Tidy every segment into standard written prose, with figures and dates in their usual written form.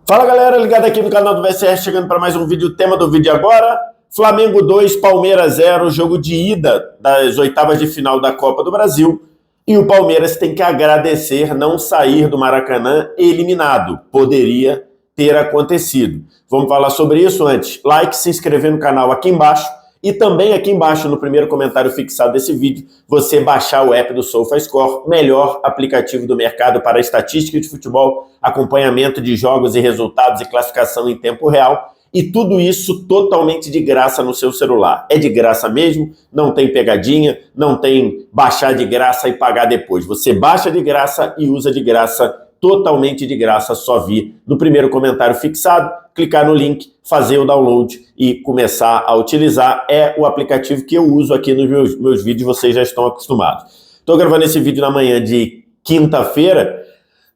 Fala galera, ligado aqui no canal do VSR, chegando para mais um vídeo. O tema do vídeo agora: Flamengo 2, Palmeiras 0, jogo de ida das oitavas de final da Copa do Brasil. E o Palmeiras tem que agradecer não sair do Maracanã eliminado. Poderia ter acontecido. Vamos falar sobre isso antes. Like, se inscrever no canal aqui embaixo. E também aqui embaixo, no primeiro comentário fixado desse vídeo, você baixar o app do SofaScore, melhor aplicativo do mercado para estatística de futebol, acompanhamento de jogos e resultados e classificação em tempo real. E tudo isso totalmente de graça no seu celular. É de graça mesmo, não tem pegadinha, não tem baixar de graça e pagar depois. Você baixa de graça e usa de graça, totalmente de graça, só vir no primeiro comentário fixado, clicar no link, fazer o download e começar a utilizar. É o aplicativo que eu uso aqui nos meus vídeos, vocês já estão acostumados. Estou gravando esse vídeo na manhã de quinta-feira,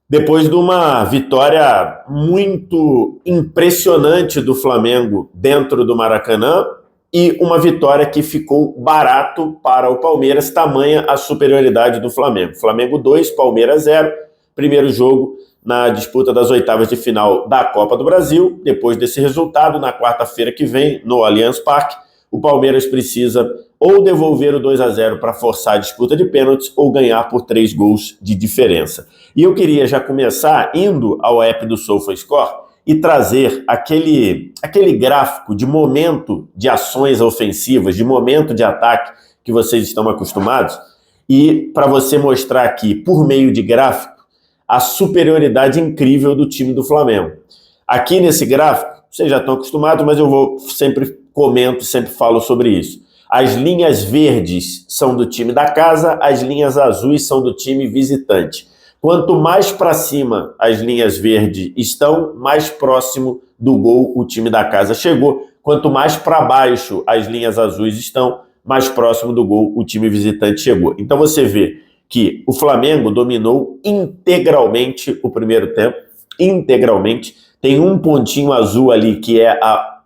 depois de uma vitória muito impressionante do Flamengo dentro do Maracanã e uma vitória que ficou barato para o Palmeiras, tamanha a superioridade do Flamengo. Flamengo 2, Palmeiras 0, primeiro jogo na disputa das oitavas de final da Copa do Brasil. Depois desse resultado, na quarta-feira que vem, no Allianz Parque, o Palmeiras precisa ou devolver o 2-0 para forçar a disputa de pênaltis ou ganhar por 3 gols de diferença. E eu queria já começar indo ao app do SofaScore e trazer aquele gráfico de momento de ações ofensivas, de momento de ataque que vocês estão acostumados, e para você mostrar aqui, por meio de gráfico, a superioridade incrível do time do Flamengo. Aqui nesse gráfico, vocês já estão acostumados, mas eu sempre comento, sempre falo sobre isso. As linhas verdes são do time da casa, as linhas azuis são do time visitante. Quanto mais para cima as linhas verdes estão, mais próximo do gol o time da casa chegou. Quanto mais para baixo as linhas azuis estão, mais próximo do gol o time visitante chegou. Então você vê que o Flamengo dominou integralmente o primeiro tempo, integralmente. Tem um pontinho azul ali que é a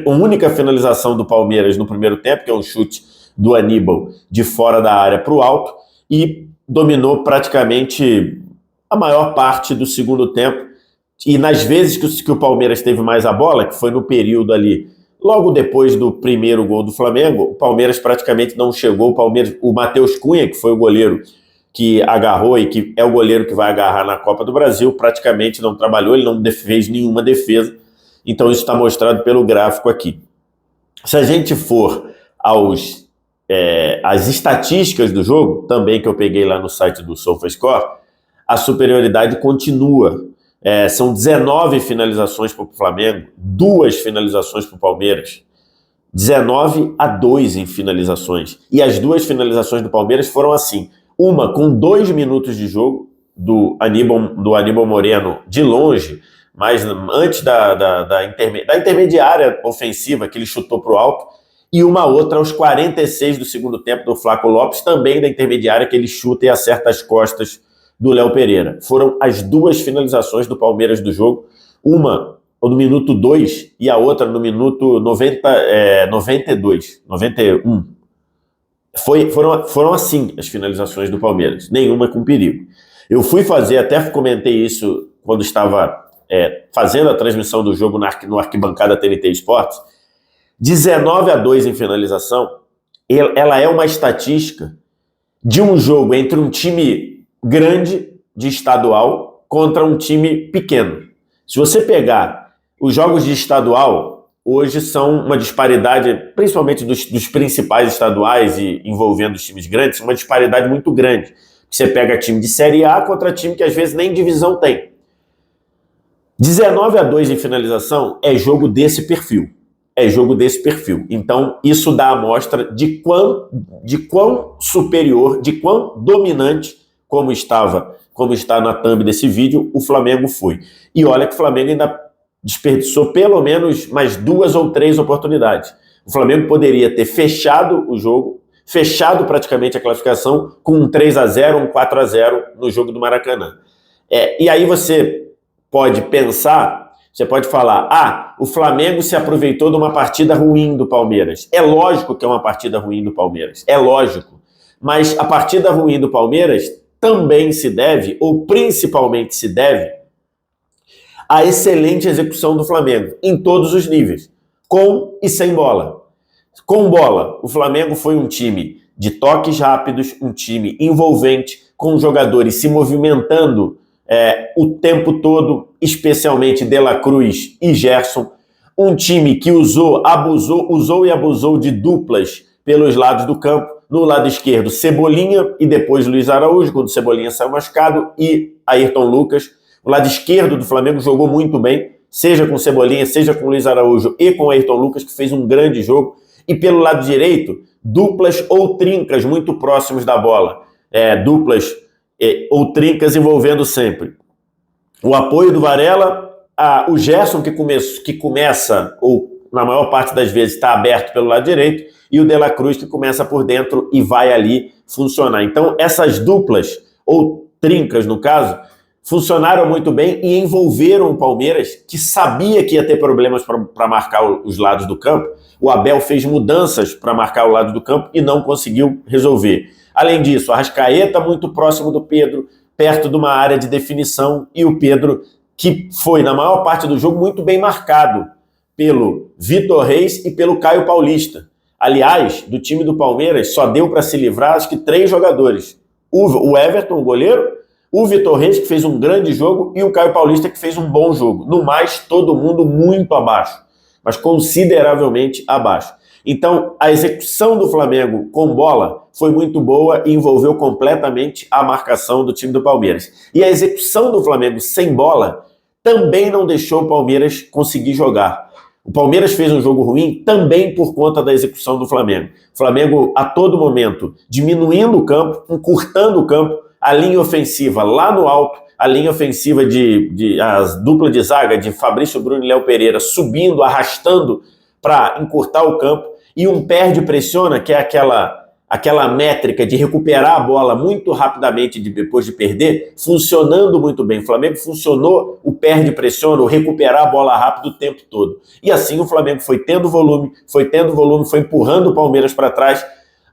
única finalização do Palmeiras no primeiro tempo, que é um chute do Aníbal de fora da área para o alto, e dominou praticamente a maior parte do segundo tempo. E nas vezes que o Palmeiras teve mais a bola, que foi no período ali, logo depois do primeiro gol do Flamengo, o Palmeiras praticamente não chegou. O Matheus Cunha, que foi o goleiro que agarrou e que é o goleiro que vai agarrar na Copa do Brasil, praticamente não trabalhou, ele não fez nenhuma defesa. Então isso está mostrado pelo gráfico aqui. Se a gente for às estatísticas do jogo, também que eu peguei lá no site do SofaScore, a superioridade continua. São 19 finalizações para o Flamengo, 2 finalizações para o Palmeiras. 19-2 em finalizações. E as 2 finalizações do Palmeiras foram assim: uma com 2 minutos de jogo, do Aníbal Moreno de longe, mas antes da intermediária ofensiva que ele chutou para o alto, e uma outra aos 46 do segundo tempo do Flaco Lopes, também da intermediária, que ele chuta e acerta as costas do Léo Pereira. Foram as 2 finalizações do Palmeiras do jogo, uma no minuto 2 e a outra no minuto 92, 91. Foram assim as finalizações do Palmeiras, nenhuma com perigo. Eu fui fazer, até comentei isso quando estava fazendo a transmissão do jogo no Arquibancada TNT Esportes. 19-2 em finalização, ela é uma estatística de um jogo entre um time grande de estadual contra um time pequeno. Se você pegar os jogos de estadual, hoje são uma disparidade, principalmente dos principais estaduais e envolvendo os times grandes, uma disparidade muito grande. Você pega time de Série A contra time que às vezes nem divisão tem. 19-2 em finalização é jogo desse perfil. É jogo desse perfil. Então, isso dá a amostra de quão superior, de quão dominante, como está na thumb desse vídeo, o Flamengo foi. E olha que o Flamengo ainda desperdiçou pelo menos mais 2 ou 3 oportunidades. O Flamengo poderia ter fechado o jogo, fechado praticamente a classificação com um 3-0, um 4-0 no jogo do Maracanã. E aí você pode pensar, você pode falar, o Flamengo se aproveitou de uma partida ruim do Palmeiras. É lógico que é uma partida ruim do Palmeiras, é lógico. Mas a partida ruim do Palmeiras também se deve, ou principalmente se deve, a excelente execução do Flamengo, em todos os níveis, com e sem bola. Com bola, o Flamengo foi um time de toques rápidos, um time envolvente, com jogadores se movimentando o tempo todo, especialmente De La Cruz e Gerson. Um time que usou e abusou de duplas pelos lados do campo. No lado esquerdo, Cebolinha e depois Luiz Araújo, quando Cebolinha saiu machucado, e Ayrton Lucas. O lado esquerdo do Flamengo jogou muito bem, seja com Cebolinha, seja com Luiz Araújo e com Ayrton Lucas, que fez um grande jogo. E pelo lado direito, duplas ou trincas muito próximos da bola. Duplas ou trincas envolvendo sempre o apoio do Varela, o Gerson que começa, ou na maior parte das vezes está aberto pelo lado direito, e o De La Cruz que começa por dentro e vai ali funcionar. Então essas duplas, ou trincas no caso, funcionaram muito bem e envolveram o Palmeiras, que sabia que ia ter problemas para marcar os lados do campo. O Abel fez mudanças para marcar o lado do campo e não conseguiu resolver. Além disso, a Arrascaeta muito próximo do Pedro, perto de uma área de definição, e o Pedro, que foi, na maior parte do jogo, muito bem marcado pelo Vitor Reis e pelo Caio Paulista. Aliás, do time do Palmeiras, só deu para se livrar, acho que 3 jogadores. O Everton, o goleiro, o Vitor Reis, que fez um grande jogo, e o Caio Paulista, que fez um bom jogo. No mais, todo mundo muito abaixo, mas consideravelmente abaixo. Então, a execução do Flamengo com bola foi muito boa e envolveu completamente a marcação do time do Palmeiras. E a execução do Flamengo sem bola também não deixou o Palmeiras conseguir jogar. O Palmeiras fez um jogo ruim também por conta da execução do Flamengo. O Flamengo, a todo momento, diminuindo o campo, encurtando o campo, a linha ofensiva lá no alto, a linha ofensiva a dupla de zaga de Fabrício Bruno e Léo Pereira subindo, arrastando para encurtar o campo, e um perde-pressiona, que é aquela métrica de recuperar a bola muito rapidamente depois de perder, funcionando muito bem. O Flamengo funcionou o perde-pressiona, o recuperar a bola rápido o tempo todo. E assim o Flamengo foi tendo volume, foi empurrando o Palmeiras para trás.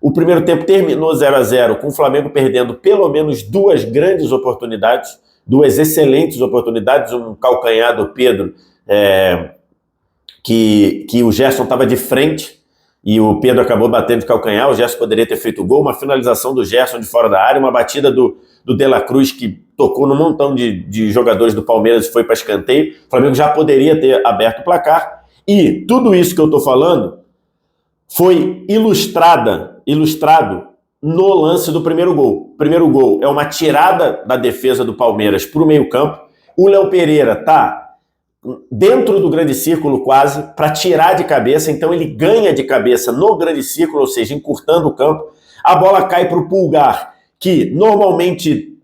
O primeiro tempo terminou 0-0, com o Flamengo perdendo pelo menos 2 grandes oportunidades, 2 excelentes oportunidades, um calcanhar do Pedro, que o Gerson estava de frente, e o Pedro acabou batendo de calcanhar. O Gerson poderia ter feito o gol, uma finalização do Gerson de fora da área, uma batida do De La Cruz, que tocou num montão de jogadores do Palmeiras e foi para escanteio. O Flamengo já poderia ter aberto o placar, e tudo isso que eu estou falando foi ilustrado no lance do primeiro gol. O primeiro gol é uma tirada da defesa do Palmeiras para o meio-campo. O Léo Pereira está dentro do grande círculo quase, para tirar de cabeça, então ele ganha de cabeça no grande círculo, ou seja, encurtando o campo. A bola cai para o Pulgar, que normalmente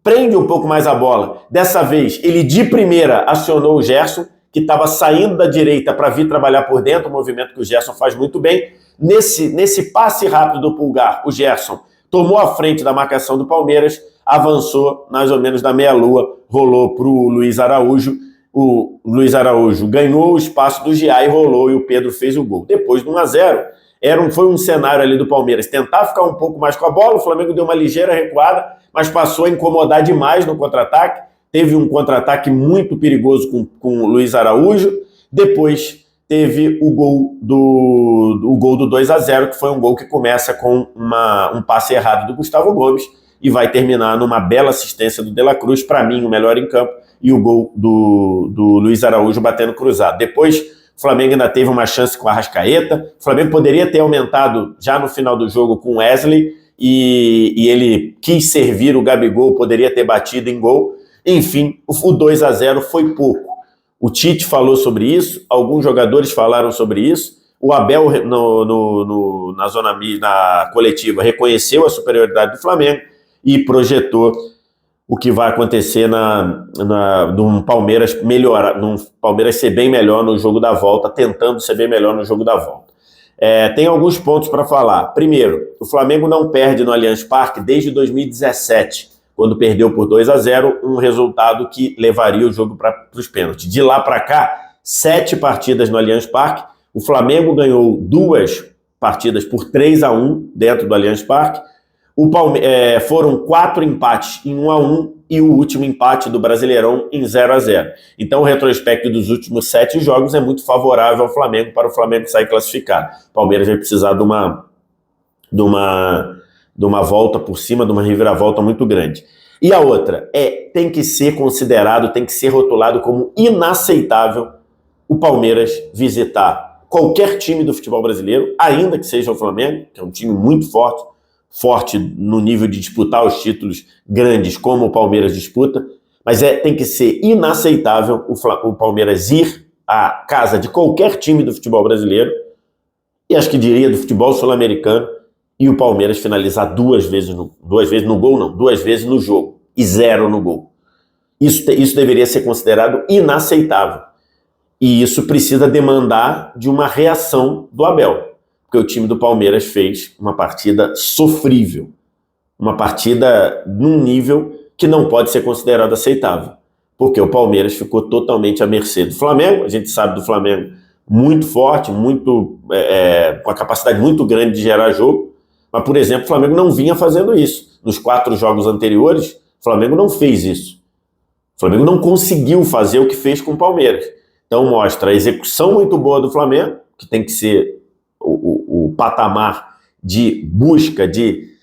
prende um pouco mais a bola. Dessa vez, ele de primeira acionou o Gerson, que estava saindo da direita para vir trabalhar por dentro, um movimento que o Gerson faz muito bem. Nesse passe rápido do Pulgar, o Gerson tomou a frente da marcação do Palmeiras, avançou mais ou menos da meia-lua, rolou para o Luiz Araújo. O Luiz Araújo ganhou o espaço do Gia e rolou, e o Pedro fez o gol. Depois de 1-0, foi um cenário ali do Palmeiras tentar ficar um pouco mais com a bola. O Flamengo deu uma ligeira recuada, mas passou a incomodar demais no contra-ataque. Teve um contra-ataque muito perigoso com o Luiz Araújo. Depois teve o gol do 2-0, que foi um gol que começa com um passe errado do Gustavo Gomes e vai terminar numa bela assistência do De La Cruz, para mim o melhor em campo, e o gol do Luiz Araújo batendo cruzado. Depois, o Flamengo ainda teve uma chance com a Arrascaeta. O Flamengo poderia ter aumentado já no final do jogo com o Wesley, e ele quis servir o Gabigol, poderia ter batido em gol. Enfim, o 2-0 foi pouco. O Tite falou sobre isso, alguns jogadores falaram sobre isso. O Abel, na coletiva, reconheceu a superioridade do Flamengo e projetou o que vai acontecer num Palmeiras melhorar, num Palmeiras ser bem melhor no jogo da volta, tentando ser bem melhor no jogo da volta. Tem alguns pontos para falar. Primeiro, o Flamengo não perde no Allianz Parque desde 2017, quando perdeu por 2-0, um resultado que levaria o jogo para os pênaltis. De lá para cá, 7 partidas no Allianz Parque. O Flamengo ganhou 2 partidas por 3-1 dentro do Allianz Parque. Foram 4 empates em 1-1 e o último empate do Brasileirão em 0-0. Então o retrospecto dos últimos 7 jogos é muito favorável ao Flamengo, para o Flamengo sair classificado. O Palmeiras vai precisar de uma volta por cima, de uma reviravolta muito grande. E a outra tem que ser considerado, tem que ser rotulado como inaceitável o Palmeiras visitar qualquer time do futebol brasileiro, ainda que seja o Flamengo, que é um time muito forte no nível de disputar os títulos grandes como o Palmeiras disputa, mas tem que ser inaceitável o Palmeiras ir à casa de qualquer time do futebol brasileiro, e acho que diria do futebol sul-americano, e o Palmeiras finalizar duas vezes no jogo, e 0 no gol. Isso deveria ser considerado inaceitável. E isso precisa demandar de uma reação do Abel, porque o time do Palmeiras fez uma partida sofrível, uma partida num nível que não pode ser considerado aceitável, porque o Palmeiras ficou totalmente à mercê do Flamengo. A gente sabe do Flamengo muito forte, com a capacidade muito grande de gerar jogo, mas, por exemplo, o Flamengo não vinha fazendo isso. Nos 4 jogos anteriores, o Flamengo não fez isso. O Flamengo não conseguiu fazer o que fez com o Palmeiras. Então mostra a execução muito boa do Flamengo, que tem que ser o patamar de busca, de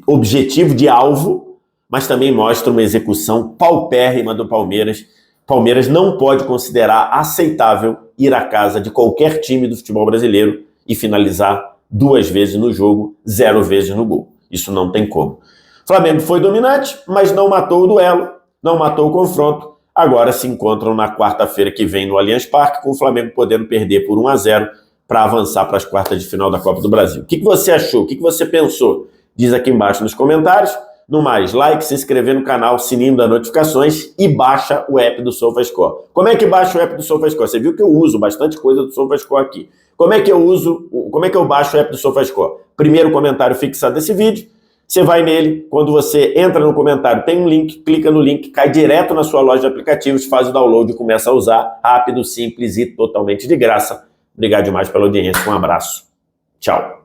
objetivo, de alvo, mas também mostra uma execução paupérrima do Palmeiras. O Palmeiras não pode considerar aceitável ir à casa de qualquer time do futebol brasileiro e finalizar 2 vezes no jogo, 0 vezes no gol. Isso não tem como. O Flamengo foi dominante, mas não matou o duelo, não matou o confronto. Agora se encontram na quarta-feira que vem no Allianz Parque, com o Flamengo podendo perder por 1-0 para avançar para as quartas de final da Copa do Brasil. O que você achou? O que você pensou? Diz aqui embaixo nos comentários. No mais, like, se inscrever no canal, sininho das notificações e baixa o app do SofaScore. Como é que baixa o app do SofaScore? Você viu que eu uso bastante coisa do SofaScore aqui. Como é que eu baixo o app do SofaScore? Primeiro comentário fixado desse vídeo. Você vai nele, quando você entra no comentário, tem um link, clica no link, cai direto na sua loja de aplicativos, faz o download e começa a usar, rápido, simples e totalmente de graça. Obrigado demais pela audiência, um abraço, tchau.